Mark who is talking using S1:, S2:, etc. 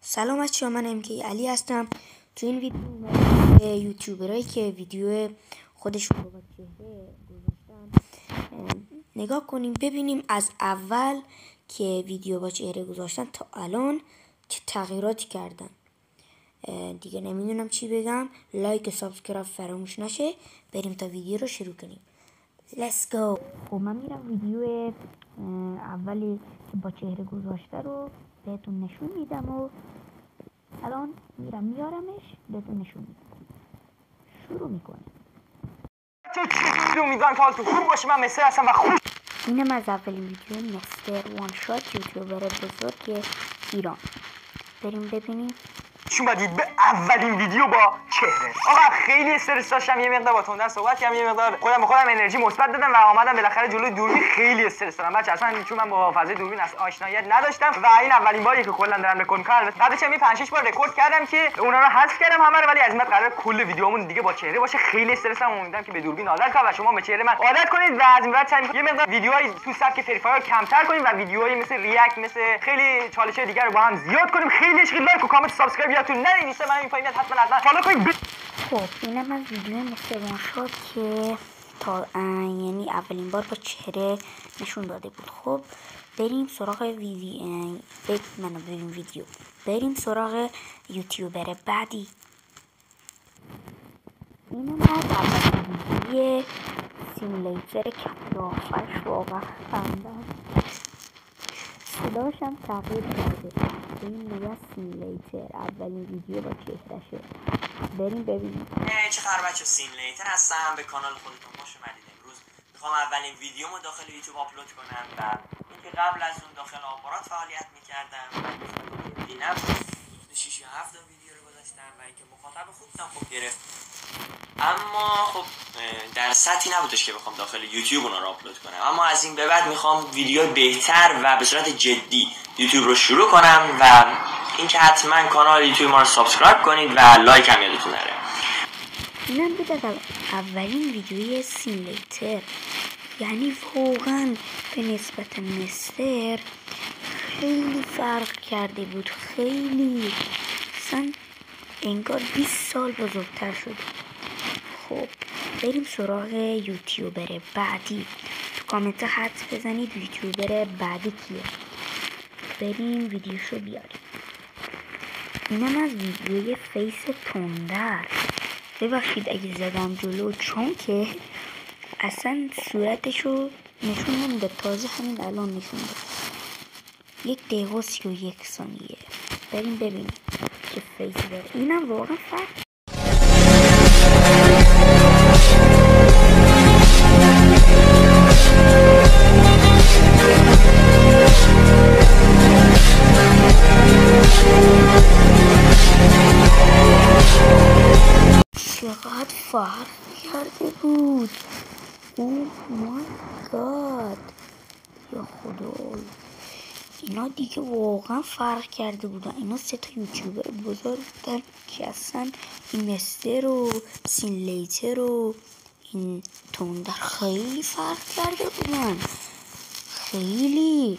S1: سلام بچه‌ها، من MK علی هستم. تو این ویدیو اومدم یوتیوبرایی که ویدیو خودشون رو با چهره گذاشتن نگاه کنیم، ببینیم از اول که ویدیو با چهره گذاشتن تا الان چه تغییراتی کردن. دیگه نمیدونم چی بگم. لایک و سابسکرایب فراموش نشه. بریم تا ویدیو رو شروع کنیم. Let's go. خب من میرم ویدیو اولی که با چهره گذاشته رو بهتون نشون میدم و الان میرم میارمش بهتون نشون میدم. شروع میکنم.
S2: امیدوارم که حالتون خوب باشه. من مستر هستم و خوب.
S1: اینم از اولین ویدیو مستر وان شات، یوتیوبر بزرگ ایران. بریم ببینیم.
S2: شما دید به اولین ویدیو با چهره. آقا خیلی استرس داشتم، یه مقدار با تندر صحبت کردم، یه مقدار خودم به خودم انرژی مثبت دادم و اومدم بالاخره جلوی دوربین. خیلی استرس دارم بچه، اصلا چون من با فضای دوربین آشناییت نداشتم و این اولین باریه که کلا دارم رکورد می‌کنم. بعدش هم 5-6 بار رکورد کردم که اونا رو حذف کردم همه رو، ولی از این بعد قرار کل ویدیومون دیگه با چهره باشه. خیلی استرسم، امیدوارم که به دوربین عادت کنید و شما به چهره من عادت کنید و از این بعد سعی کنید یه مقدار ویدیوهای تو سبک فری فایر کمتر کنیم و ویدیوهای مثل ریاکت، مثل خیلی چالش‌های دیگر رو با هم زیاد کنیم. خیلی عشق، لایک و کامنت سابسکرایب یادتون نره. من این پایین حتما فالو کنید.
S1: خب اینم از ویدیو مستر وان شات که تا یعنی اولین بار با چهره نشون داده بود. خب بریم سراغ بریم سراغ یوتیوبر بعدی. اینم از اولین ویدیو سیمولیتر کفرافش واقعا خندم. صداش هم تغییر کرده. این میگه سیمولیتر اولین ویدیو با چهرهشه. بریم ببینیم.
S3: چه خبر بچه، سیمولیتر هستم. به کانال خودتون خوش اومدید. امروز میخوام اولین ویدیومو داخل یوتیوب آپلود کنم و اینکه قبل از اون داخل آپارات فعالیت میکردم و دیدم 6 یا 7 ویدیو رو گذاشتم و اینکه مخاطب خوبم خوب گرفت، اما خب در سطحی نبودش که بخوام داخل یوتیوب اونا رو آپلود کنم. اما از این به بعد میخوام ویدیو بهتر و به صورت جدی یوتیوب رو شروع کنم و اینکه حتما کانال یوتیوب ما رو سابسکرایب کنید و لایک هم یادتون نره.
S1: اینم بود از اولین ویدیوی سیمولیتر. یعنی واقعا به نسبت مستر خیلی فرق کرده بود. خیلی اصلا انگار 20 سال بزرگتر شد. خب بریم سراغ یوتیوبر بعدی. تو کامنت حدس بزنید یوتیوبر بعدی کیه. بریم ویدیوشو بیاریم. اینم از ویدیوی فیس تندر. ببخشید اگه زدم جلو، چون که اصلا صورتشو نشون نمیده. تازه همین الان نشون داد. 1 دقیقه و 31 ثانیه. بریم ببینیم چه فیسی داره. اینم واقعا فرق. چقدر فرق کرده بود. او مای گاد، یا خدا، اینا دیگه واقعا فرق کرده بودن. اینا 3 تا یوتیوبر بزرگ بودن که اصلا این مستر و سیمولیتر و این تندر خیلی فرق کرده بودن. خیلی